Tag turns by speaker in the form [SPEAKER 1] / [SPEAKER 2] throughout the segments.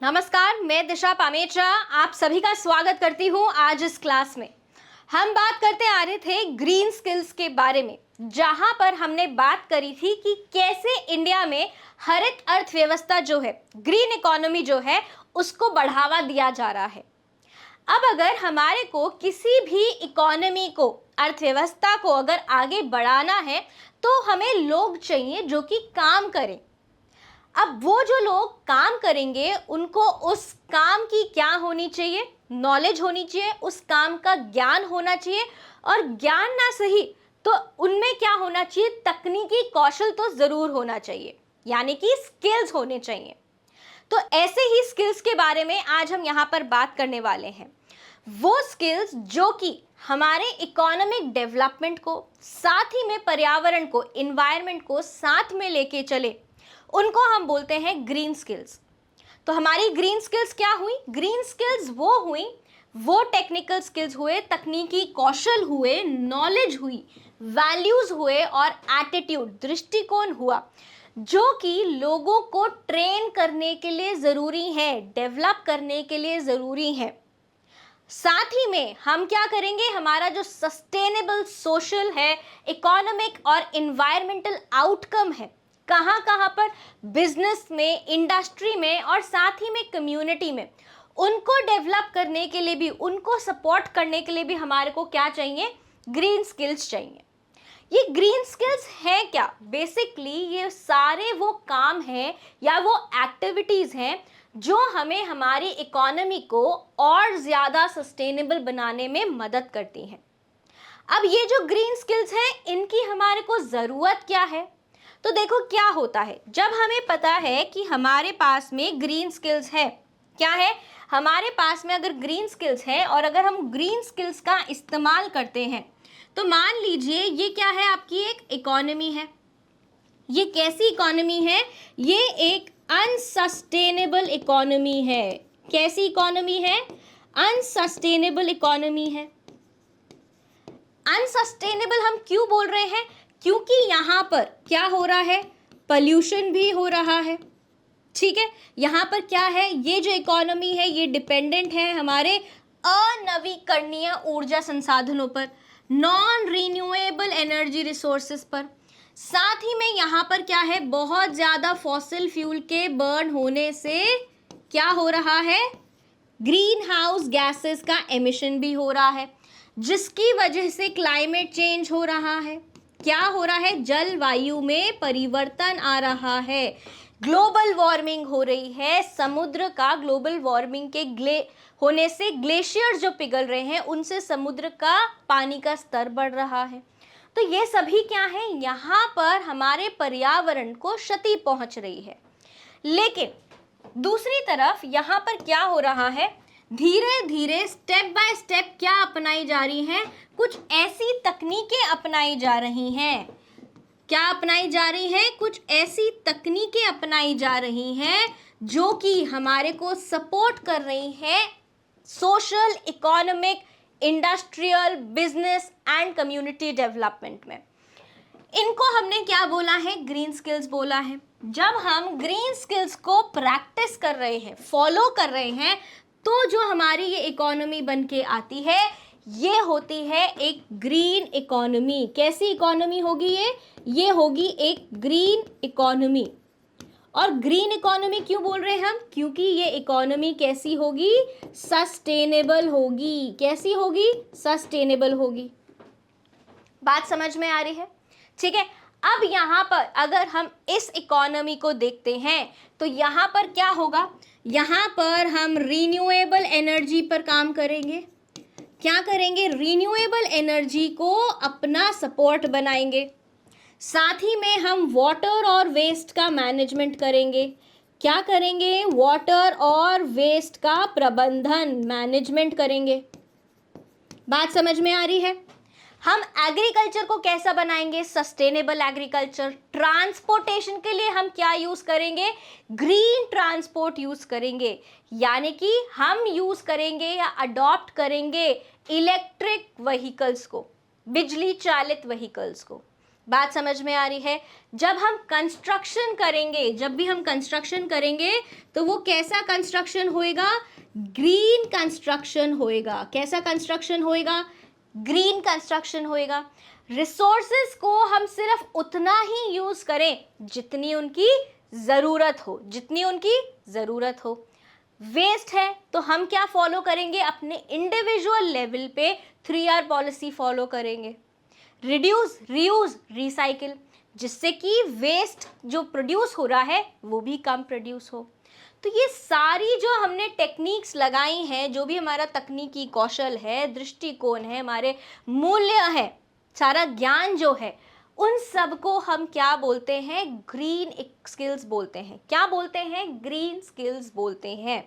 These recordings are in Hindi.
[SPEAKER 1] नमस्कार, मैं दिशा पामेचा आप सभी का स्वागत करती हूँ। आज इस क्लास में हम बात करते आ रहे थे ग्रीन स्किल्स के बारे में, जहां पर हमने बात करी थी कि कैसे इंडिया में हरित अर्थव्यवस्था जो है, ग्रीन इकोनॉमी जो है, उसको बढ़ावा दिया जा रहा है। अब अगर हमारे को किसी भी इकोनॉमी को, अर्थव्यवस्था को अगर आगे बढ़ाना है, तो हमें लोग चाहिए जो कि काम करें। अब वो जो लोग काम करेंगे उनको उस काम की क्या होनी चाहिए, नॉलेज होनी चाहिए, उस काम का ज्ञान होना चाहिए, और ज्ञान ना सही तो उनमें क्या होना चाहिए, तकनीकी कौशल तो जरूर होना चाहिए, यानी कि स्किल्स होने चाहिए। तो ऐसे ही स्किल्स के बारे में आज हम यहाँ पर बात करने वाले हैं। वो स्किल्स जो कि हमारे इकोनॉमिक डेवलपमेंट को, साथ ही में पर्यावरण को, इन्वायरमेंट को साथ में लेके चले, उनको हम बोलते हैं ग्रीन स्किल्स। तो हमारी ग्रीन स्किल्स क्या हुई? ग्रीन स्किल्स वो हुई, वो टेक्निकल स्किल्स हुए, तकनीकी कौशल हुए, नॉलेज हुई, वैल्यूज हुए और एटीट्यूड, दृष्टिकोण हुआ, जो कि लोगों को ट्रेन करने के लिए ज़रूरी है, डेवलप करने के लिए ज़रूरी है। साथ ही में हम क्या करेंगे, हमारा जो सस्टेनेबल सोशल है, इकोनॉमिक और इन्वायरमेंटल आउटकम है, कहाँ कहाँ पर, बिजनेस में, इंडस्ट्री में और साथ ही में कम्युनिटी में, उनको डेवलप करने के लिए भी, उनको सपोर्ट करने के लिए भी हमारे को क्या चाहिए? ग्रीन स्किल्स चाहिए। ये ग्रीन स्किल्स हैं क्या? बेसिकली ये सारे वो काम हैं या वो एक्टिविटीज़ हैं जो हमें हमारी इकोनॉमी को और ज़्यादा सस्टेनेबल बनाने में मदद करती हैं। अब ये जो ग्रीन स्किल्स हैं, इनकी हमारे को ज़रूरत क्या है? तो देखो क्या होता है, जब हमें पता है कि हमारे पास में ग्रीन स्किल्स है, क्या है हमारे पास में, अगर ग्रीन स्किल्स है और अगर हम ग्रीन स्किल्स का इस्तेमाल करते हैं, तो मान लीजिए ये क्या है, आपकी एक इकोनॉमी है। ये कैसी इकोनॉमी है? ये एक अनसस्टेनेबल इकोनॉमी है। कैसी इकोनॉमी है? अनसस्टेनेबल इकोनॉमी है। अनसस्टेनेबल हम क्यों बोल रहे हैं? क्योंकि यहाँ पर क्या हो रहा है, पॉल्यूशन भी हो रहा है। ठीक है, यहाँ पर क्या है, ये जो इकोनॉमी है ये डिपेंडेंट है हमारे अनवीकरणीय ऊर्जा संसाधनों पर, नॉन रिन्यूएबल एनर्जी रिसोर्सेज पर। साथ ही में यहाँ पर क्या है, बहुत ज़्यादा फॉसिल फ्यूल के बर्न होने से क्या हो रहा है, ग्रीन हाउस गैसेस का एमिशन भी हो रहा है, जिसकी वजह से क्लाइमेट चेंज हो रहा है। क्या हो रहा है? जलवायु में परिवर्तन आ रहा है, ग्लोबल वार्मिंग हो रही है। समुद्र का ग्लोबल वार्मिंग के होने से ग्लेशियर्स जो पिघल रहे हैं, उनसे समुद्र का पानी का स्तर बढ़ रहा है। तो ये सभी क्या है, यहाँ पर हमारे पर्यावरण को क्षति पहुंच रही है। लेकिन दूसरी तरफ यहाँ पर क्या हो रहा है, धीरे धीरे स्टेप बाय स्टेप क्या अपनाई जा रही हैं, कुछ ऐसी तकनीकें अपनाई जा रही हैं। क्या अपनाई जा रही है? कुछ ऐसी तकनीकें अपनाई जा रही हैं जो कि हमारे को सपोर्ट कर रही हैं social, economic, industrial, business and community development में। इनको हमने क्या बोला है? ग्रीन स्किल्स बोला है। जब हम ग्रीन स्किल्स को प्रैक्टिस कर रहे हैं, फॉलो कर रहे हैं, तो जो हमारी ये इकोनॉमी बन के आती है, ये होती है एक ग्रीन इकोनॉमी। कैसी इकोनॉमी होगी ये? ये होगी एक ग्रीन इकोनॉमी। और ग्रीन इकोनॉमी क्यों बोल रहे हैं हम? क्योंकि ये इकोनॉमी कैसी होगी? सस्टेनेबल होगी। कैसी होगी? सस्टेनेबल होगी। बात समझ में आ रही है? ठीक है, अब यहाँ पर अगर हम इस इकोनॉमी को देखते हैं, तो यहाँ पर क्या होगा, यहाँ पर हम रिन्यूएबल एनर्जी पर काम करेंगे। क्या करेंगे? रिन्यूएबल एनर्जी को अपना सपोर्ट बनाएंगे। साथ ही में हम वाटर और वेस्ट का मैनेजमेंट करेंगे। क्या करेंगे? वाटर और वेस्ट का प्रबंधन, मैनेजमेंट करेंगे। बात समझ में आ रही है? हम एग्रीकल्चर को कैसा बनाएंगे? Sustainable agriculture. ट्रांसपोर्टेशन के लिए हम क्या यूज करेंगे? ग्रीन ट्रांसपोर्ट यूज करेंगे, यानी कि हम यूज करेंगे या अडॉप्ट करेंगे इलेक्ट्रिक व्हीकल्स को, बिजली चालित व्हीकल्स को। बात समझ में आ रही है? जब हम कंस्ट्रक्शन करेंगे, जब भी हम कंस्ट्रक्शन करेंगे तो वो कैसा कंस्ट्रक्शन होएगा? ग्रीन कंस्ट्रक्शन होएगा। कैसा कंस्ट्रक्शन होएगा? ग्रीन कंस्ट्रक्शन होएगा। रिसोर्सेज को हम सिर्फ उतना ही यूज करें जितनी उनकी ज़रूरत हो, जितनी उनकी ज़रूरत हो। वेस्ट है तो हम क्या फॉलो करेंगे? अपने इंडिविजुअल लेवल पे 3R पॉलिसी फॉलो करेंगे। रिड्यूस, रीयूज, रिसाइकिल, जिससे कि वेस्ट जो प्रोड्यूस हो रहा है वो भी कम प्रोड्यूस हो। तो ये सारी जो हमने टेक्निक्स लगाई हैं, जो भी हमारा तकनीकी कौशल है, दृष्टिकोण है, हमारे मूल्य है, सारा ज्ञान जो है, उन सब को हम क्या बोलते हैं? ग्रीन स्किल्स बोलते हैं। क्या बोलते हैं? ग्रीन स्किल्स बोलते हैं।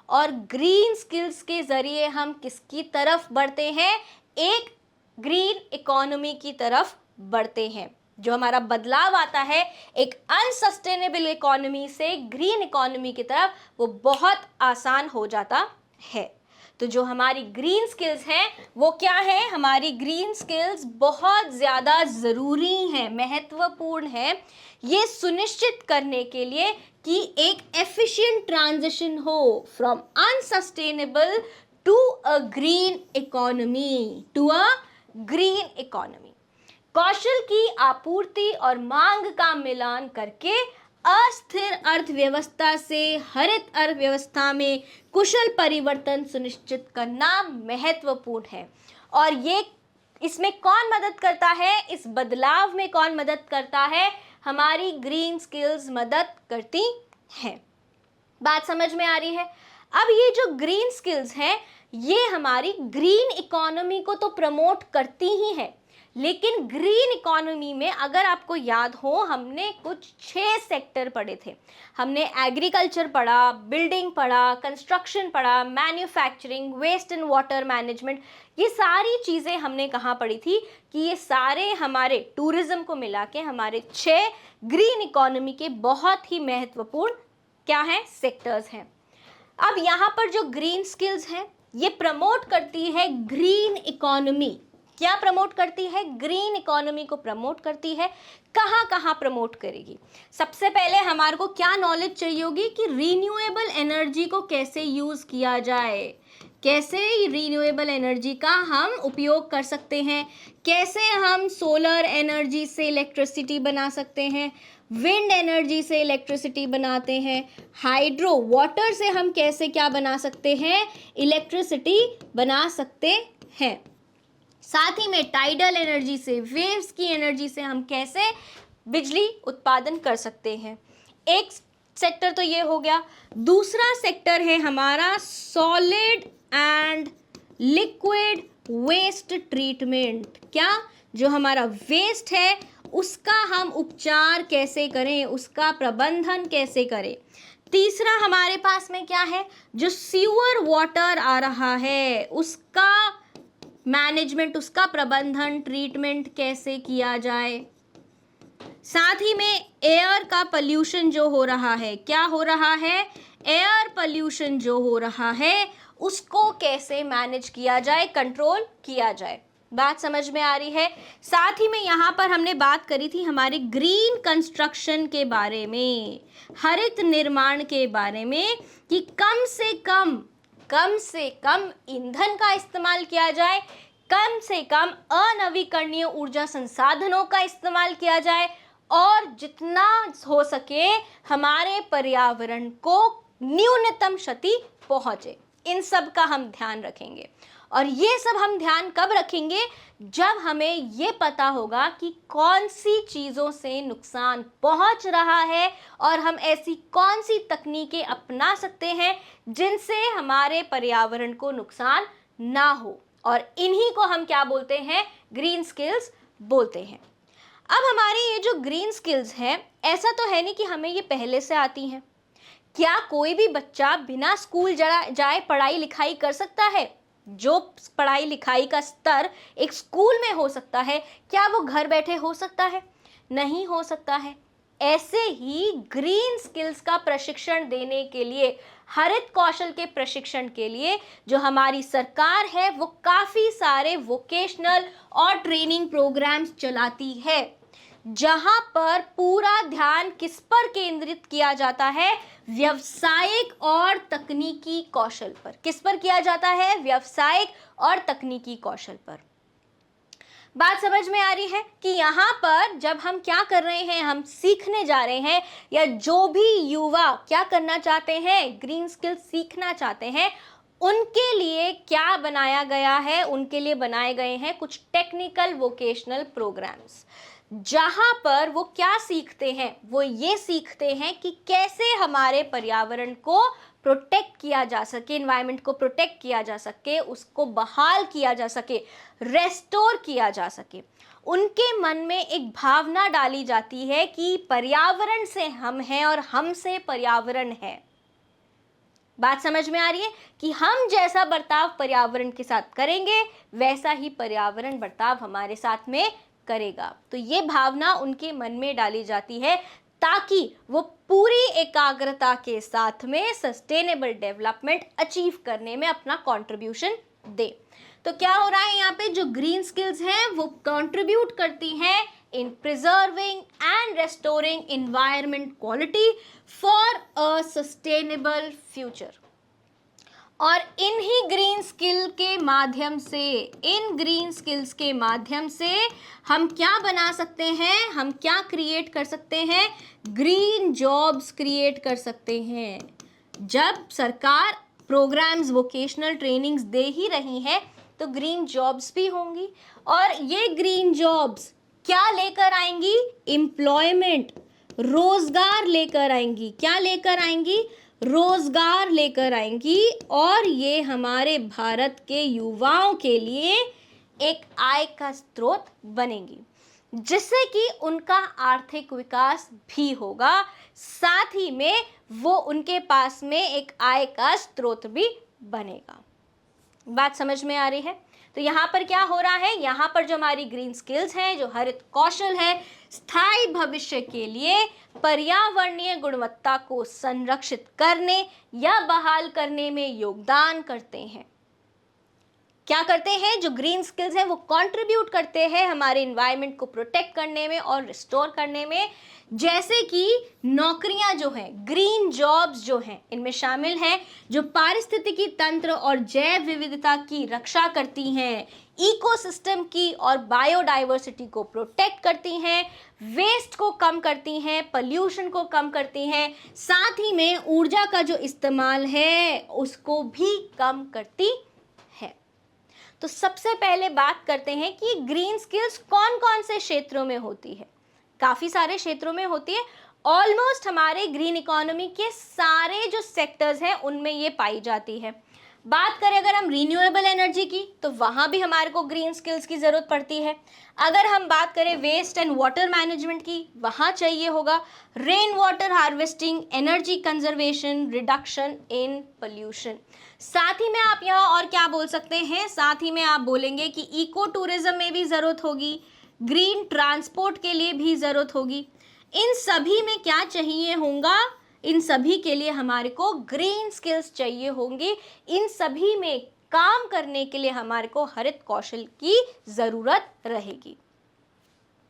[SPEAKER 1] और ग्रीन स्किल्स के ज़रिए हम किसकी तरफ बढ़ते हैं? एक ग्रीन इकोनॉमी की तरफ बढ़ते हैं। जो हमारा बदलाव आता है एक अनसस्टेनेबल इकोनॉमी से ग्रीन इकोनॉमी की तरफ, वो बहुत आसान हो जाता है। तो जो हमारी ग्रीन स्किल्स हैं वो क्या है? हमारी ग्रीन स्किल्स बहुत ज़्यादा ज़रूरी हैं, महत्वपूर्ण है, ये सुनिश्चित करने के लिए कि एक एफिशिएंट ट्रांजिशन हो from unsustainable to a green economy, to a green economy. कौशल की आपूर्ति और मांग का मिलान करके अस्थिर अर्थव्यवस्था से हरित अर्थव्यवस्था में कुशल परिवर्तन सुनिश्चित करना महत्वपूर्ण है। और ये इसमें कौन मदद करता है? इस बदलाव में कौन मदद करता है? हमारी ग्रीन स्किल्स मदद करती हैं। बात समझ में आ रही है? अब ये जो ग्रीन स्किल्स हैं ये हमारी ग्रीन इकोनॉमी को तो प्रमोट करती ही है, लेकिन ग्रीन इकोनॉमी में अगर आपको याद हो हमने कुछ 6 सेक्टर पढ़े थे। हमने एग्रीकल्चर पढ़ा, बिल्डिंग पढ़ा, कंस्ट्रक्शन पढ़ा, manufacturing, waste and water management. ये सारी चीज़ें हमने कहाँ पढ़ी थी? कि ये सारे हमारे टूरिज्म को मिला के हमारे 6 ग्रीन इकोनॉमी के बहुत ही महत्वपूर्ण क्या हैं? सेक्टर्स हैं। अब यहाँ पर जो ग्रीन स्किल्स हैं ये प्रमोट करती है ग्रीन इकोनॉमी। क्या प्रमोट करती है? ग्रीन इकोनॉमी को प्रमोट करती है। कहाँ कहाँ प्रमोट करेगी? सबसे पहले हमारे को क्या नॉलेज चाहिए होगी कि रीन्यूएबल एनर्जी को कैसे यूज़ किया जाए, कैसे रीन्यूएबल एनर्जी का हम उपयोग कर सकते हैं, कैसे हम सोलर एनर्जी से इलेक्ट्रिसिटी बना सकते हैं, विंड एनर्जी से इलेक्ट्रिसिटी बनाते हैं, हाइड्रो वाटर से हम कैसे क्या बना सकते हैं? इलेक्ट्रिसिटी बना सकते हैं। साथ ही में टाइडल एनर्जी से, वेव्स की एनर्जी से हम कैसे बिजली उत्पादन कर सकते हैं। एक सेक्टर तो ये हो गया। दूसरा सेक्टर है हमारा solid and liquid waste treatment. क्या? जो हमारा वेस्ट है उसका हम उपचार कैसे करें, उसका प्रबंधन कैसे करें। तीसरा हमारे पास में क्या है? जो सीवर वाटर आ रहा है उसका मैनेजमेंट, उसका प्रबंधन, ट्रीटमेंट कैसे किया जाए। साथ ही में एयर का पोल्यूशन जो हो रहा है, क्या हो रहा है? एयर पोल्यूशन जो हो रहा है उसको कैसे मैनेज किया जाए, कंट्रोल किया जाए। बात समझ में आ रही है? साथ ही में यहाँ पर हमने बात करी थी हमारे ग्रीन कंस्ट्रक्शन के बारे में, हरित निर्माण के बारे में, कि कम से कम ईंधन का इस्तेमाल किया जाए, कम से कम अनवीकरणीय ऊर्जा संसाधनों का इस्तेमाल किया जाए, और जितना हो सके हमारे पर्यावरण को न्यूनतम क्षति पहुंचे। इन सब का हम ध्यान रखेंगे। और ये सब हम ध्यान कब रखेंगे? जब हमें ये पता होगा कि कौन सी चीज़ों से नुकसान पहुंच रहा है और हम ऐसी कौन सी तकनीकें अपना सकते हैं जिनसे हमारे पर्यावरण को नुकसान ना हो। और इन्हीं को हम क्या बोलते हैं? ग्रीन स्किल्स बोलते हैं। अब हमारी ये जो ग्रीन स्किल्स हैं, ऐसा तो है नहीं कि हमें ये पहले से आती हैं। क्या कोई भी बच्चा बिना स्कूल जाए पढ़ाई लिखाई कर सकता है? जो पढ़ाई लिखाई का स्तर एक स्कूल में हो सकता है, क्या वो घर बैठे हो सकता है? नहीं हो सकता है। ऐसे ही ग्रीन स्किल्स का प्रशिक्षण देने के लिए, हरित कौशल के प्रशिक्षण के लिए जो हमारी सरकार है वो काफ़ी सारे वोकेशनल और ट्रेनिंग प्रोग्राम्स चलाती है। जहां पर पूरा ध्यान किस पर केंद्रित किया जाता है? व्यवसायिक और तकनीकी कौशल पर। किस पर किया जाता है? व्यवसायिक और तकनीकी कौशल पर। बात समझ में आ रही है कि यहाँ पर जब हम क्या कर रहे हैं, हम सीखने जा रहे हैं, या जो भी युवा क्या करना चाहते हैं, ग्रीन स्किल सीखना चाहते हैं, उनके लिए क्या बनाया गया है? उनके लिए बनाए गए हैं कुछ टेक्निकल वोकेशनल प्रोग्राम्स, जहां पर वो क्या सीखते हैं? वो ये सीखते हैं कि कैसे हमारे पर्यावरण को प्रोटेक्ट किया जा सके, इन्वायरमेंट को प्रोटेक्ट किया जा सके, उसको बहाल किया जा सके, रेस्टोर किया जा सके। उनके मन में एक भावना डाली जाती है कि पर्यावरण से हम हैं और हमसे पर्यावरण है। बात समझ में आ रही है कि हम जैसा बर्ताव पर्यावरण के साथ करेंगे, वैसा ही पर्यावरण बर्ताव हमारे साथ में करेगा। तो ये भावना उनके मन में डाली जाती है ताकि वो पूरी एकाग्रता के साथ में सस्टेनेबल डेवलपमेंट अचीव करने में अपना कंट्रीब्यूशन दे। तो क्या हो रहा है यहाँ पे? जो ग्रीन स्किल्स हैं वो कंट्रीब्यूट करती हैं in preserving and restoring environment quality for a sustainable future. और इन ग्रीन स्किल्स के माध्यम से हम क्या बना सकते हैं? हम क्या क्रिएट कर सकते हैं? ग्रीन जॉब्स क्रिएट कर सकते हैं। जब सरकार प्रोग्राम्स, वोकेशनल ट्रेनिंग्स दे ही रही है, तो ग्रीन जॉब्स भी होंगी। और ये ग्रीन जॉब्स क्या लेकर आएंगी? एम्प्लॉयमेंट, रोजगार लेकर आएंगी। क्या लेकर आएंगी? रोजगार लेकर आएंगी। और ये हमारे भारत के युवाओं के लिए एक आय का स्रोत बनेंगी, जिससे कि उनका आर्थिक विकास भी होगा, साथ ही में वो उनके पास में एक आय का स्रोत भी बनेगा। बात समझ में आ रही है? तो यहाँ पर क्या हो रहा है? यहाँ पर जो हमारी ग्रीन स्किल्स हैं, जो हरित कौशल है, स्थायी भविष्य के लिए पर्यावरणीय गुणवत्ता को संरक्षित करने या बहाल करने में योगदान करते हैं। क्या करते हैं? जो ग्रीन स्किल्स हैं वो कंट्रीब्यूट करते हैं हमारे एनवायरनमेंट को प्रोटेक्ट करने में और रिस्टोर करने में। जैसे कि नौकरियां जो हैं, ग्रीन जॉब्स जो हैं, इनमें शामिल हैं जो पारिस्थितिकी तंत्र और जैव विविधता की रक्षा करती हैं, इकोसिस्टम की और बायोडाइवर्सिटी को प्रोटेक्ट करती हैं, वेस्ट को कम करती हैं, पॉल्यूशन को कम करती हैं, साथ ही में ऊर्जा का जो इस्तेमाल है उसको भी कम करती है। तो सबसे पहले बात करते हैं कि ग्रीन स्किल्स कौन कौन से क्षेत्रों में होती है। काफ़ी सारे क्षेत्रों में होती है। ऑलमोस्ट हमारे ग्रीन इकोनॉमी के सारे जो सेक्टर्स हैं उनमें ये पाई जाती है। बात करें अगर हम रीन्यूएबल एनर्जी की, तो वहाँ भी हमारे को ग्रीन स्किल्स की ज़रूरत पड़ती है। अगर हम बात करें वेस्ट एंड वाटर मैनेजमेंट की, वहाँ चाहिए होगा rain water harvesting, energy conservation, reduction in pollution. साथ ही में आप यहाँ और क्या बोल सकते हैं? साथ ही में आप बोलेंगे कि इको टूरिज्म में भी ज़रूरत होगी, ग्रीन ट्रांसपोर्ट के लिए भी ज़रूरत होगी। इन सभी में क्या चाहिए होगा? इन सभी के लिए हमारे को ग्रीन स्किल्स चाहिए होंगी। इन सभी में काम करने के लिए हमारे को हरित कौशल की ज़रूरत रहेगी।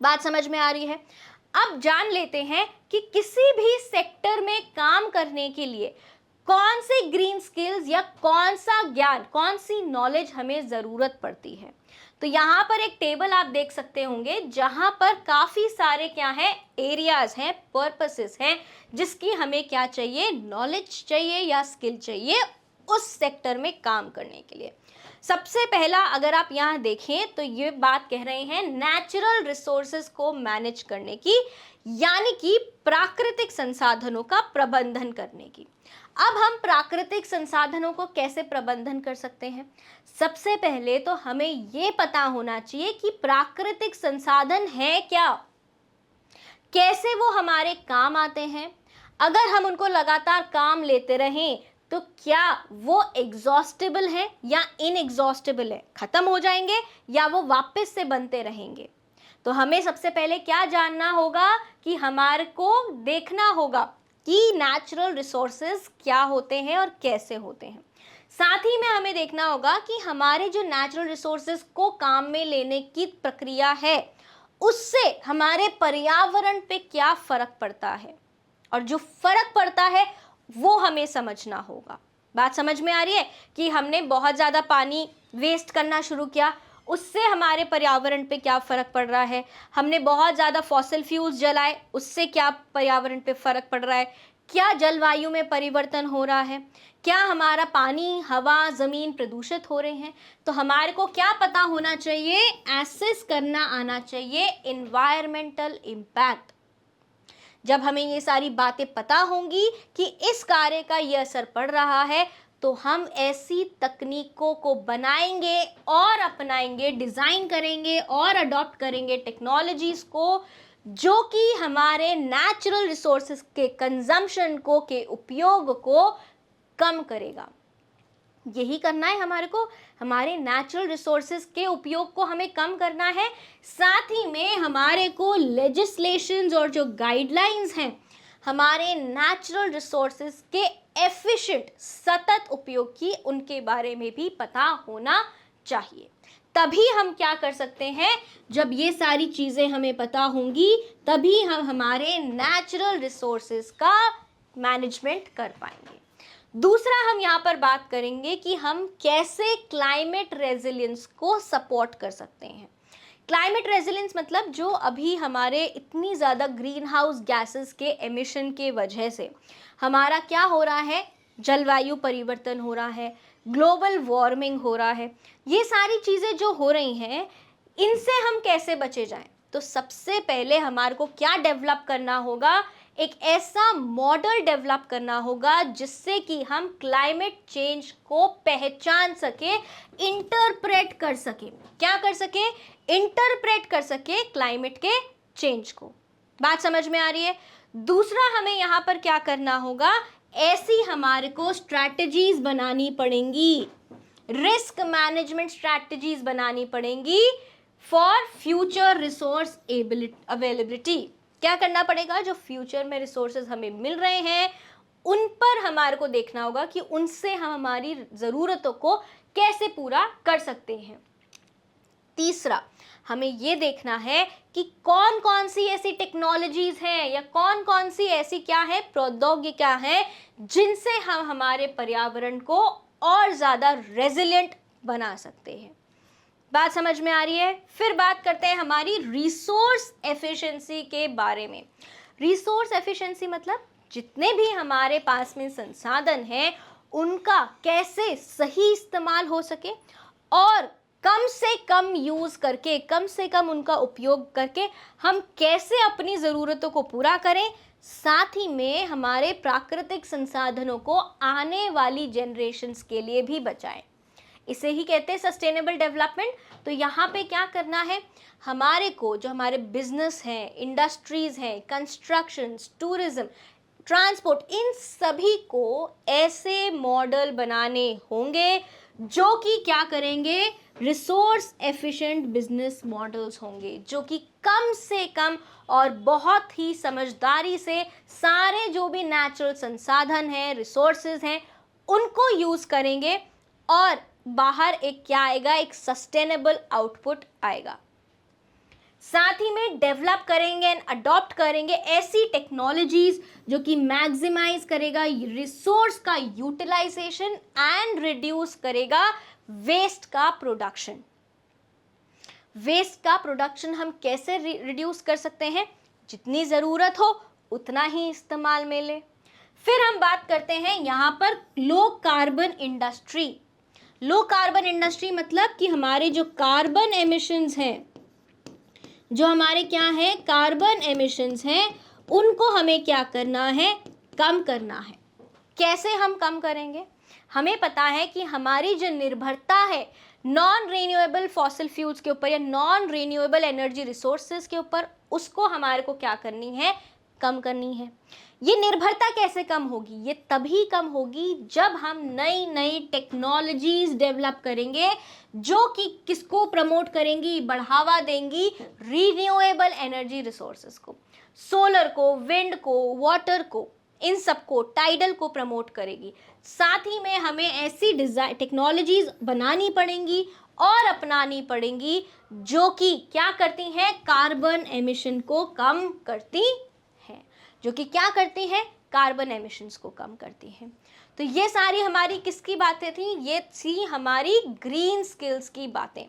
[SPEAKER 1] बात समझ में आ रही है? अब जान लेते हैं कि किसी भी सेक्टर में काम करने के लिए कौन से ग्रीन स्किल्स या कौन सा ज्ञान, कौन सी नॉलेज हमें ज़रूरत पड़ती है। तो यहाँ पर एक टेबल आप देख सकते होंगे जहाँ पर काफ़ी सारे क्या हैं, एरियाज हैं, पर्पसेस हैं, जिसकी हमें क्या चाहिए, नॉलेज चाहिए या स्किल चाहिए उस सेक्टर में काम करने के लिए। सबसे पहला अगर आप यहाँ देखें तो ये बात कह रहे हैं नेचुरल रिसोर्सेज को मैनेज करने की, यानी कि प्राकृतिक संसाधनों का प्रबंधन करने की। अब हम प्राकृतिक संसाधनों को कैसे प्रबंधन कर सकते हैं? सबसे पहले तो हमें ये पता होना चाहिए कि प्राकृतिक संसाधन है क्या, कैसे वो हमारे काम आते हैं। अगर हम उनको लगातार काम लेते रहें तो क्या वो एग्जॉस्टेबल है या इनएग्जॉस्टेबल है, खत्म हो जाएंगे या वो वापस से बनते रहेंगे। तो हमें सबसे पहले क्या जानना होगा कि हमारे को देखना होगा कि नेचुरल रिसोर्सेज क्या होते हैं और कैसे होते हैं। साथ ही में हमें देखना होगा कि हमारे जो नेचुरल रिसोर्सेज को काम में लेने की प्रक्रिया है उससे हमारे पर्यावरण पे क्या फर्क पड़ता है, और जो फर्क पड़ता है वो हमें समझना होगा। बात समझ में आ रही है कि हमने बहुत ज़्यादा पानी वेस्ट करना शुरू किया, उससे हमारे पर्यावरण पे क्या फ़र्क पड़ रहा है। हमने बहुत ज़्यादा फॉसिल फ्यूल्स जलाए, उससे क्या पर्यावरण पे फ़र्क पड़ रहा है। क्या जलवायु में परिवर्तन हो रहा है, क्या हमारा पानी, हवा, ज़मीन प्रदूषित हो रहे हैं। तो हमारे को क्या पता होना चाहिए, एसेस करना आना चाहिए इन्वायरमेंटल इम्पैक्ट। जब हमें ये सारी बातें पता होंगी कि इस कार्य का ये असर पड़ रहा है, तो हम ऐसी तकनीकों को बनाएंगे और अपनाएंगे, डिज़ाइन करेंगे और अडॉप्ट करेंगे टेक्नोलॉजीज़ को, जो कि हमारे नेचुरल रिसोर्सेज के कंजम्पशन को, के उपयोग को कम करेगा। यही करना है हमारे को, हमारे नेचुरल रिसोर्सेज के उपयोग को हमें कम करना है। साथ ही में हमारे को लेजिस्लेशंस और जो गाइडलाइंस हैं हमारे नेचुरल रिसोर्सेज के एफिशिएंट सतत उपयोग की, उनके बारे में भी पता होना चाहिए। तभी हम क्या कर सकते हैं, जब ये सारी चीज़ें हमें पता होंगी तभी हम हमारे नेचुरल रिसोर्सेज का मैनेजमेंट कर पाएंगे। दूसरा हम यहाँ पर बात करेंगे कि हम कैसे क्लाइमेट रेजिलियंस को सपोर्ट कर सकते हैं। क्लाइमेट रेजिलियंस मतलब जो अभी हमारे इतनी ज़्यादा ग्रीन हाउस गैसेस के एमिशन के वजह से हमारा क्या हो रहा है, जलवायु परिवर्तन हो रहा है, ग्लोबल वार्मिंग हो रहा है, ये सारी चीज़ें जो हो रही हैं इनसे हम कैसे बचे जाएं। तो सबसे पहले हमारे को क्या डेवलप करना होगा, एक ऐसा मॉडल डेवलप करना होगा जिससे कि हम क्लाइमेट चेंज को पहचान सके, इंटरप्रेट कर सके। क्या कर सके, इंटरप्रेट कर सके क्लाइमेट के चेंज को। बात समझ में आ रही है। दूसरा हमें यहाँ पर क्या करना होगा, ऐसी हमारे को स्ट्रैटेजीज बनानी पड़ेंगी, रिस्क मैनेजमेंट स्ट्रैटेजीज बनानी पड़ेंगी फॉर फ्यूचर रिसोर्स अवेलेबिलिटी। क्या करना पड़ेगा, जो फ्यूचर में रिसोर्सेज हमें मिल रहे हैं उन पर हमारे को देखना होगा कि उनसे हम हमारी ज़रूरतों को कैसे पूरा कर सकते हैं। तीसरा हमें ये देखना है कि कौन कौन सी ऐसी टेक्नोलॉजीज हैं या कौन कौन सी ऐसी क्या है प्रौद्योगिकियां हैं जिनसे हम हमारे पर्यावरण को और ज़्यादा रेजिलिएंट बना सकते हैं। बात समझ में आ रही है। फिर बात करते हैं हमारी रिसोर्स एफिशिएंसी के बारे में। रिसोर्स एफिशिएंसी मतलब जितने भी हमारे पास में संसाधन हैं उनका कैसे सही इस्तेमाल हो सके और कम से कम यूज़ करके, कम से कम उनका उपयोग करके हम कैसे अपनी ज़रूरतों को पूरा करें, साथ ही में हमारे प्राकृतिक संसाधनों को आने वाली जनरेशन्स के लिए भी बचाएं। इसे ही कहते हैं सस्टेनेबल डेवलपमेंट। तो यहाँ पे क्या करना है, हमारे को जो हमारे बिजनेस हैं, इंडस्ट्रीज़ हैं, कंस्ट्रक्शन, टूरिज्म, ट्रांसपोर्ट, इन सभी को ऐसे मॉडल बनाने होंगे जो कि क्या करेंगे, रिसोर्स एफिशिएंट बिजनेस मॉडल्स होंगे, जो कि कम से कम और बहुत ही समझदारी से सारे जो भी नेचुरल संसाधन हैं, रिसोर्सेज हैं, उनको यूज़ करेंगे और बाहर एक क्या आएगा, एक सस्टेनेबल आउटपुट आएगा। साथ ही में डेवलप करेंगे एंड अडॉप्ट करेंगे ऐसी टेक्नोलॉजीज जो कि मैक्सिमाइज करेगा रिसोर्स का यूटिलाइजेशन एंड रिड्यूस करेगा वेस्ट का प्रोडक्शन। वेस्ट का प्रोडक्शन हम कैसे रिड्यूस कर सकते हैं, जितनी ज़रूरत हो उतना ही इस्तेमाल में ले। फिर हम बात करते हैं यहाँ पर low carbon industry. Low carbon industry मतलब कि हमारे जो कार्बन एमिशंस हैं, जो हमारे क्या है कार्बन एमिशंस हैं, उनको हमें क्या करना है, कम करना है। कैसे हम कम करेंगे, हमें पता है कि हमारी जो निर्भरता है नॉन रिन्यूएबल फॉसिल फ्यूल्स के ऊपर या नॉन रिन्यूएबल एनर्जी रिसोर्सेज के ऊपर, उसको हमारे को क्या करनी है, कम करनी है। ये निर्भरता कैसे कम होगी, ये तभी कम होगी जब हम नई नई टेक्नोलॉजीज डेवलप करेंगे जो कि किसको प्रमोट करेंगी, बढ़ावा देंगी रिन्यूएबल एनर्जी रिसोर्सेज को, सोलर को, विंड को, वाटर को, इन सबको, टाइडल को प्रमोट करेगी। साथ ही में हमें ऐसी डिज़ाइन टेक्नोलॉजीज बनानी पड़ेंगी और अपनानी पड़ेंगी जो कि क्या करती हैं, कार्बन एमिशन को कम करती हैं, जो कि क्या करती हैं, कार्बन एमिशंस को कम करती हैं। तो ये सारी हमारी किसकी बातें थी, ये थी हमारी ग्रीन स्किल्स की बातें।